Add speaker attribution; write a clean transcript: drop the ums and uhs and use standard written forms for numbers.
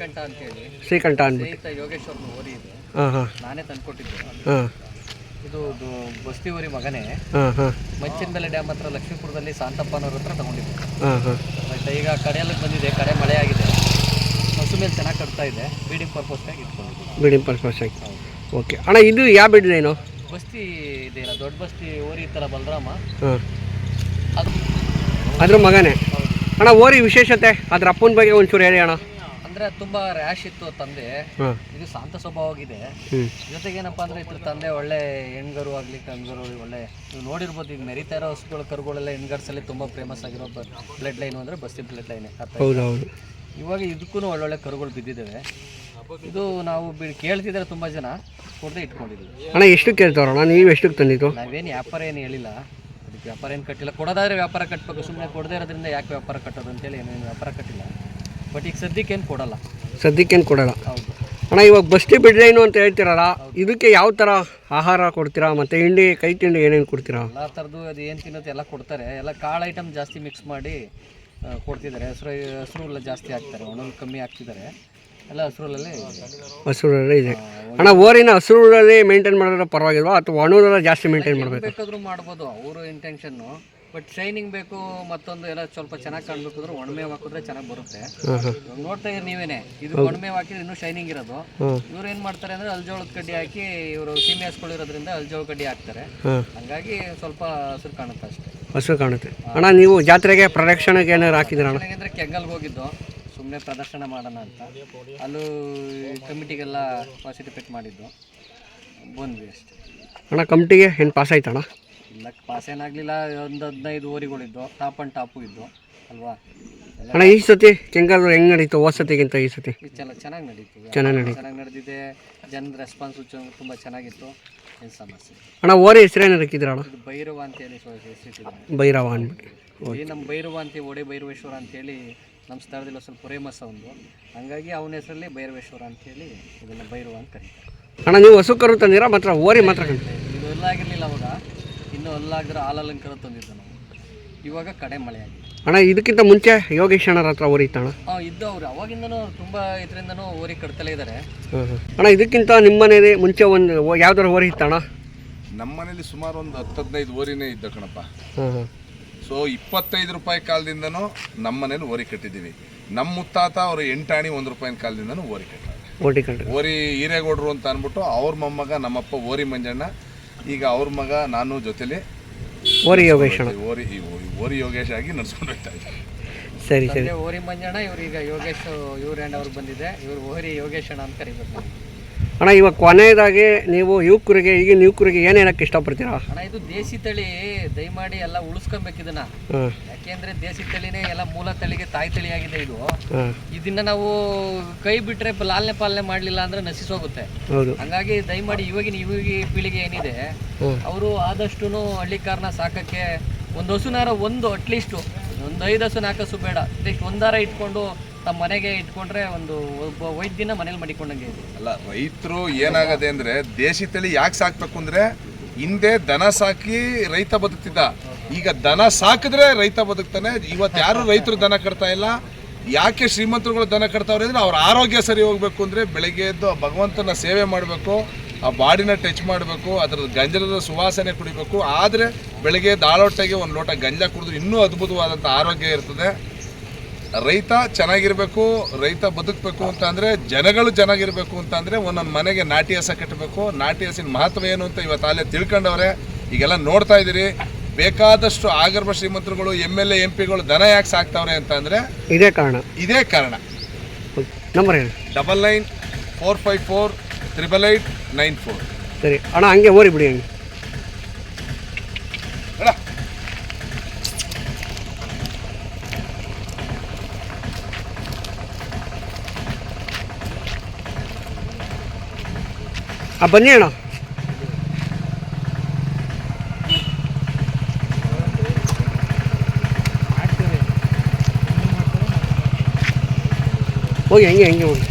Speaker 1: ಶ್ರೀಕಂಠ ಅಂತೇಳಿ.
Speaker 2: ಶ್ರೀಕಂಠ ಅಂದ್ಬಿಟ್ಟು.
Speaker 1: ಸ್ನೇಹಿತ ಯೋಗೇಶ್ವರ್ನ ಓರಿ ಇದೆ. ನಾನೇ ತಂದ್ಕೊಟ್ಟಿದ್ದೆ. ಇದು ಬಸ್ತಿ ಊರಿ ಮಗನೇ. ಮಂಚಿನಬೆಲೆ ಡ್ಯಾಮ್ ಹತ್ರ ಲಕ್ಷ್ಮೀಪುರದಲ್ಲಿ ಶಾಂತಪ್ಪನವ್ರ ಹತ್ರ ತಗೊಂಡಿದ್ದೆ. ಬಟ್ ಈಗ ಕಡೆಯಲ್ಲಿ ಬಂದಿದೆ, ಕಡೆ ಮಳೆ ಆಗಿದೆ, ಹಸು ಮೇಲೆ ಚೆನ್ನಾಗಿ ಕಟ್ತಾ ಇದೆ. ಬೀಡಿಂಗ್ ಪರ್ಪಸ್ಗಾಗಿ ಇಟ್ಕೊಂಡಿದ್ದೆ.
Speaker 2: ಬೀಡಿಂಗ್ ಪರ್ಪಸ್ಗಾಗಿ. ಓಕೆ ಅಣ್ಣ, ಇದು ಯಾವ ಬಿಡ್ ಏನು?
Speaker 1: ಬಸ್ತಿ ಇದೆಯಲ್ಲ, ದೊಡ್ಡ ಬಸ್ತಿ ಓರಿ ಇತ್ತಲ್ಲ ಬಲರಾಮ, ಅದು
Speaker 2: ಅದ್ರ ಮಗನೇ. ಅಣ್ಣ ಓರಿ ವಿಶೇಷತೆ ಅದ್ರ ಅಪ್ಪನ ಬಗ್ಗೆ ಒಂಚೂರು ಹೇಳಿ ಅಣ್ಣ.
Speaker 1: ಅಂದ್ರೆ ತುಂಬಾ ರ್ಯಾಶ್ ಇತ್ತು ತಂದೆ. ಇದು ಶಾಂತ ಸ್ವಭಾವವಾಗಿದೆ. ಜೊತೆಗೆ ಏನಪ್ಪಾ ಅಂದ್ರೆ ಇದ್ರ ತಂದೆ ಒಳ್ಳೆ ಹೆಣ್ಗರು ಆಗ್ಲಿ ಕಣ್ಗರು ಒಳ್ಳೆ, ನೀವು ನೋಡಿರ್ಬೋದು ಈಗ ಮೆರಿತಾ ಇರೋ ಹಸುಗಳು ಕರುಗಳೆಲ್ಲ ಹೆಣ್ಗರ್ಸಲ್ಲಿ ತುಂಬಾ ಫೇಮಸ್ ಆಗಿರೋ ಬ್ಲಡ್ ಲೈನ್ ಅಂದ್ರೆ ಬಸ್ತಿ ಬ್ಲಡ್ ಲೈನ್. ಇವಾಗ ಇದಕ್ಕೂ ಒಳ್ಳೊಳ್ಳೆ ಕರುಗಳು ಬಿದ್ದಿದ್ದಾವೆ. ಇದು ನಾವು ಕೇಳ್ತಿದ್ರೆ ತುಂಬಾ ಜನ ಕೊಡದೆ ಇಟ್ಕೊಂಡಿದ್ವಿ.
Speaker 2: ಅಣ್ಣ ಎಷ್ಟು ಕೇಳ್ತಾರಣ್ಣ, ನೀವು ಎಷ್ಟಕ್ಕೆ ತಂದಿದ್ದು?
Speaker 1: ನಾವೇನು ವ್ಯಾಪಾರ ಏನು ಹೇಳಿಲ್ಲ, ಅದಕ್ಕೆ ವ್ಯಾಪಾರ ಏನು ಕಟ್ಟಿಲ್ಲ. ಕೊಡೋದಾದ್ರೆ ವ್ಯಾಪಾರ ಕಟ್ಟಬೇಕು, ಸುಮ್ಮನೆ ಕೊಡದೇ ಇರೋದ್ರಿಂದ ಯಾಕೆ ವ್ಯಾಪಾರ ಕಟ್ಟೋದು ಅಂತೇಳಿ ಏನೇನು ವ್ಯಾಪಾರ ಕಟ್ಟಿಲ್ಲ. ಬಟ್ ಈಗ ಸದ್ಯಕ್ಕೇನು ಕೊಡಲ್ಲ. ಸದ್ಯಕ್ಕೇನು
Speaker 2: ಕೊಡಲ್ಲ. ಹೌದು ಅಣ್ಣ. ಇವಾಗ ಬಸ್ತಿ ಬಿಡ್ಲೈನು ಅಂತ ಹೇಳ್ತೀರಲ್ಲ, ಇದಕ್ಕೆ ಯಾವ ಥರ ಆಹಾರ ಕೊಡ್ತೀರಾ? ಮತ್ತು ಹಿಂಡಿ, ಕೈ ತಿಂಡಿ ಏನೇನು ಕೊಡ್ತೀರಾ?
Speaker 1: ಎಲ್ಲ ಥರದ್ದು ಅದು ಏನು ತಿನ್ನೋದು ಎಲ್ಲ ಕೊಡ್ತಾರೆ. ಎಲ್ಲ ಕಾಳು ಐಟಮ್ ಜಾಸ್ತಿ ಮಿಕ್ಸ್ ಮಾಡಿ ಕೊಡ್ತಿದ್ದಾರೆ. ಹಸಿರು ಎಲ್ಲ ಜಾಸ್ತಿ ಹಾಕ್ತಾರೆ, ಒಣಲು ಕಮ್ಮಿ ಹಾಕ್ತಿದ್ದಾರೆ. ಎಲ್ಲ
Speaker 2: ಹಸಿರಲ್ಲೇ ಇದೆ. ಅಣ್ಣ ಓರಿನ ಹಸಿರಲ್ಲಿ ಮೇಂಟೈನ್ ಮಾಡಿದ್ರೆ ಪರವಾಗಿಲ್ವಾ ಅಥವಾ ಒಣೂರೆಲ್ಲ ಜಾಸ್ತಿ ಮೇಂಟೈನ್ ಮಾಡಬೇಕು?
Speaker 1: ಬೇಕಾದರೂ ಮಾಡ್ಬೋದು, ಅವರು ಇಂಟೆನ್ಷನ್ನು. ಬಟ್ ಶೈನಿಂಗ್ ಬೇಕು, ಮತ್ತೊಂದು ಎಲ್ಲ ಸ್ವಲ್ಪ ಚೆನ್ನಾಗಿ ಕಾಣಬೇಕು ಅಂದ್ರೆ ಒಣಮೇವು ಹಾಕಿದ್ರೆ ಚೆನ್ನಾಗಿ ಬರುತ್ತೆ. ನೋಡ್ತಾ ಇದ್ದೀರಿ ನೀವೇನೆ, ಇದು ಒಣಮೇವು ಹಾಕಿದ್ರೆ ಇನ್ನೂ ಶೈನಿಂಗ್ ಇರೋದು. ಇವ್ರು ಏನು ಮಾಡ್ತಾರೆ ಅಂದರೆ ಅಲ್ಜೋಳದ ಕಡ್ಡಿ ಹಾಕಿ, ಇವರು ಸೀಮೆ ಹಸ್ಗಳಿರೋದ್ರಿಂದ ಅಲ್ಜೋಳ ಕಡ್ಡಿ ಹಾಕ್ತಾರೆ. ಹಂಗಾಗಿ ಸ್ವಲ್ಪ ಹಸಿರು ಕಾಣುತ್ತೆ ಅಷ್ಟೇ.
Speaker 2: ಹಸಿರು ಕಾಣುತ್ತೆ. ಅಣ್ಣ ನೀವು ಜಾತ್ರೆಗೆ ಪ್ರದಕ್ಷಿಣೆಗೆ ಏನಾದ್ರು ಹಾಕಿದ್ದೀರ?
Speaker 1: ಅಂದರೆ ಕೆಂಗಲ್ಗೆ ಹೋಗಿದ್ದು, ಸುಮ್ಮನೆ ಪ್ರದರ್ಶನ ಮಾಡೋಣ ಅಂತ. ಅಲ್ಲೂ ಕಮಿಟಿಗೆಲ್ಲ ಪಾರ್ಟಿಸಿಪೇಟ್ ಮಾಡಿದ್ದು, ಬಂದ್ವಿ ಅಷ್ಟೇ.
Speaker 2: ಅಣ್ಣ ಕಮಿಟಿಗೆ ಏನು ಪಾಸ್ ಆಯ್ತಣ್ಣ?
Speaker 1: ಇಲ್ಲ, ಪಾಸ್ ಏನಾಗಲಿಲ್ಲ. ಒಂದು 15 ಓರಿಗಳಿದ್ದು, ಟಾಪ್ ಆ್ಯಂಡ್ ಟಾಪು ಇದ್ದು ಅಲ್ವಾ.
Speaker 2: ಅಣ್ಣ ಈ ಸತಿ ಕೆಂಗಲ್ ಹೆಂಗೆ ನಡೀತು ಹೋದ ಸತಿಗಿಂತ ಈ ಸತಿ?
Speaker 1: ಚೆನ್ನಾಗಿ ನಡೀತು. ಚೆನ್ನಾಗಿ ನಡೆದಿದೆ. ಜನದ ರೆಸ್ಪಾನ್ಸು ತುಂಬ ಚೆನ್ನಾಗಿತ್ತು. ಏನು ಸಮಸ್ಯೆ.
Speaker 2: ಅಣ್ಣ ಓರಿ ಹೆಸರೇನು ಹಾಕಿದ್ರಣ್ಣ?
Speaker 1: ಇದು ಭೈರವ ಅಂತೇಳಿ ಹೆಸರಿಟ್ಟಿದ್ದಾರೆ.
Speaker 2: ಭೈರವ ಅಂದ್ಬಿಟ್ಟು.
Speaker 1: ಈ ನಮ್ಮ ಭೈರವ ಅಂತ ಒಡೆ ಭೈರವೇಶ್ವರ ಅಂತೇಳಿ ನಮ್ಮ ಸ್ಥಳದಲ್ಲಿ ಸ್ವಲ್ಪ ಫೇಮಸ್ ಒಂದು. ಹಂಗಾಗಿ ಅವನ ಹೆಸರಲ್ಲಿ ಭೈರವೇಶ್ವರ ಅಂತೇಳಿ ಇದನ್ನು ಭೈರವ ಅಂತ ಕರೀತಾರೆ.
Speaker 2: ಅಣ್ಣ ನೀವು ಹಸು ಕರು ತಂದಿರಾ ಮಾತ್ರ ಓರಿ ಮಾತ್ರ?
Speaker 1: ಇದು ಎಲ್ಲ ಆಗಿರಲಿಲ್ಲ ಅವಾಗ, ಇನ್ನೂ ಅಲ್ಲಾಗಿದ್ರೆ ಹಾಲಲಂಕರ ತಂದಿದ್ದು ನಾವು. ಇವಾಗ ಕಡೆ ಮಳೆ ಆಗಿದೆ.
Speaker 2: ಅಣ್ಣ ಇದಕ್ಕಿಂತ ಮುಂಚೆ ಯೋಗೇಶ್ ಅಣ್ಣರ ಹತ್ರ ಓರಿ ಇತ್ತಣ್ಣ?
Speaker 1: ಇದ್ದು ಅವ್ರು ಅವಾಗಿಂದನೂ ತುಂಬ ಇದರಿಂದನೂ ಓರಿ ಕಟ್ತಲೇ ಇದ್ದಾರೆ.
Speaker 2: ಅಣ್ಣ ಇದಕ್ಕಿಂತ ನಿಮ್ಮ ಮನೇಲಿ ಮುಂಚೆ ಒಂದು ಯಾವ್ದಾರು ಓರಿ ಇತ್ತಣ್ಣ?
Speaker 3: ನಮ್ಮ ಮನೇಲಿ ಸುಮಾರು ಒಂದು 10-15 ಓರಿನೇ ಇದ್ದ ಕಣಪ್ಪ. ಸೊ 25 ರೂಪಾಯಿ ಕಾಲದಿಂದನೂ ನಮ್ಮ ಮನೇಲಿ ಓರಿ ಕಟ್ಟಿದ್ದೀವಿ. ನಮ್ಮ ಮುತ್ತಾತ ಅವರು 8 ಆಣಿ 1 ರೂಪಾಯಿನ ಕಾಲದಿಂದನೂ ಓರಿ ಕಟ್ಟಾರೆ. ಓರಿ ಹಿರೇಗೌಡರು ಅಂತ ಅಂದ್ಬಿಟ್ಟು ಅವ್ರ ಮೊಮ್ಮಗ ನಮ್ಮಪ್ಪ ಓರಿ ಮಂಜಣ್ಣ, ಈಗ ಅವ್ರ ಮಗ ನಾನು ಜೊತೆಲಿ
Speaker 2: ಓರಿ ಯೋಗೇಶ್
Speaker 3: ಓರಿ ಯೋಗೇಶ್ ಆಗಿ ನಡ್ಸ್ಕೊಂಡು ಹೋಗ್ತಾ ಇದ್ದಾರೆ.
Speaker 2: ಸರಿ ಸರಿ.
Speaker 1: ಓರಿ ಮಂಜಣ್ಣ, ಇವ್ರೀಗ ಯೋಗೇಶ್, ಇವ್ರೇಂಡ್ ಅವ್ರು ಬಂದಿದೆ. ಇವ್ರು ಓರಿ ಯೋಗೇಶ್ ಅಣ್ಣ ಅಂತ ಕರಿಬೇಕು.
Speaker 2: ಅಣ್ಣ ಇವಾಗ ಕೊನೆಯದಾಗಿ ನೀವು ಯುವಕರಿಗೆ, ಈಗಿನ ಯುವಕರಿಗೆ ಏನು ಹೇಳಕ್ಕೆ ಇಷ್ಟಪಡ್ತೀರಾ?
Speaker 1: ಅಣ್ಣ ಇದು ದೇಸಿ ತಳಿ, ದಯಮಾಡಿ ಎಲ್ಲ ಉಳಿಸ್ಕೊಬೇಕು ಇದನ್ನ. ಯಾಕೆಂದ್ರೆ ದೇಸಿ ತಳಿನೇ ಎಲ್ಲ ಮೂಲ ತಳಿಗೆ ತಾಯಿ ತಳಿಯಾಗಿದೆ ಇದು. ಇದನ್ನ ನಾವು ಕೈ ಬಿಟ್ರೆ ಲಾಲನೆ ಪಾಲನೆ ಮಾಡ್ಲಿಲ್ಲ ಅಂದ್ರೆ ನಶಿಸೋಗುತ್ತೆ. ಹಂಗಾಗಿ ದಯಮಾಡಿ ಇವಾಗ ಪೀಳಿಗೆ ಏನಿದೆ ಅವರು ಆದಷ್ಟು ಹಳ್ಳಿಕಾರನ ಸಾಕಕ್ಕೆ ಒಂದು ಹಸುನಾರ ಅಟ್ಲೀಸ್ಟ್ ಒಂದು 5 ಹಸು 4 ಹಸು ಬೇಡ, ಅಟ್ಲೀಸ್ಟ್ ಒಂದಾರ ಇಟ್ಕೊಂಡು ತಮ್ಮ ಮನೆಗೆ ಇಟ್ಕೊಂಡ್ರೆ ಒಬ್ಬ ವೈದ್ಯನ ಮನೇಲಿ ಮಡಿಕೊಂಡಂಗೆ ಇದೆ.
Speaker 3: ಅಲ್ಲ, ರೈತರು ಏನಾಗದೆ ಅಂದ್ರೆ ದೇಶಿ ತಳಿ ಯಾಕೆ ಸಾಕ್ಬೇಕು ಅಂದ್ರೆ, ಹಿಂದೆ ದನ ಸಾಕಿ ರೈತ ಬದುಕ್ತಿದ್ದ. ಈಗ ದನ ಸಾಕಿದ್ರೆ ರೈತ ಬದುಕ್ತಾನೆ. ಇವತ್ತು ಯಾರು ರೈತರು ದನ ಕಟ್ತಾ ಇಲ್ಲ. ಯಾಕೆ ಶ್ರೀಮಂತರುಗಳು ದನ ಕಟ್ತಾವ್ರೆ ಅಂದ್ರೆ, ಅವ್ರ ಆರೋಗ್ಯ ಸರಿ ಹೋಗ್ಬೇಕು ಅಂದ್ರೆ ಬೆಳಗ್ಗೆ ಎದ್ದು ಭಗವಂತನ ಸೇವೆ ಮಾಡಬೇಕು, ಆ ಬಾಡಿನ ಟಚ್ ಮಾಡಬೇಕು, ಅದ್ರ ಗಂಜಲದ ಸುವಾಸನೆ ಕುಡಿಬೇಕು. ಆದರೆ ಬೆಳಗ್ಗೆ ದಾಳೊಟ್ಟೆಗೆ ಒಂದು ಲೋಟ ಗಂಜಲ ಕುಡಿದ್ರೆ ಇನ್ನೂ ಅದ್ಭುತವಾದಂಥ ಆರೋಗ್ಯ ಇರ್ತದೆ. ರೈತ ಚೆನ್ನಾಗಿರ್ಬೇಕು, ರೈತ ಬದುಕಬೇಕು ಅಂತ ಅಂದರೆ, ಜನಗಳು ಚೆನ್ನಾಗಿರ್ಬೇಕು ಅಂತ ಅಂದರೆ ಒಂದೊಂದು ಮನೆಗೆ ನಾಟಿ ಹಸ ಕಟ್ಟಬೇಕು. ನಾಟಿ ಹಸಿನ ಮಹತ್ವ ಏನು ಅಂತ ಇವತ್ತು ಅಲ್ಲೇ ತಿಳ್ಕೊಂಡವ್ರೆ. ಈಗೆಲ್ಲ ನೋಡ್ತಾ ಇದ್ದೀರಿ, ಬೇಕಾದಷ್ಟು ಆಗರ್ಭ ಶ್ರೀಮಂತರುಗಳು MLA MP ಗಳು ದನ ಯಾಕೆ ಸಾಕ್ತಾವ್ರೆ ಅಂತ ಅಂದರೆ ಇದೇ ಕಾರಣ.
Speaker 2: ನಂಬರ್ ಹೇಳಿ.
Speaker 3: 9945488894.
Speaker 2: ಸರಿ ಅಣ್ಣ, ಹಂಗೆ ಓರಿ ಬಿಡಿ. ಹಂಗೆ ಬನ್ನಿ ಅಣ್ಣ. ಹೋಗಿ ಹಂಗೆ ಹೋಗಿ.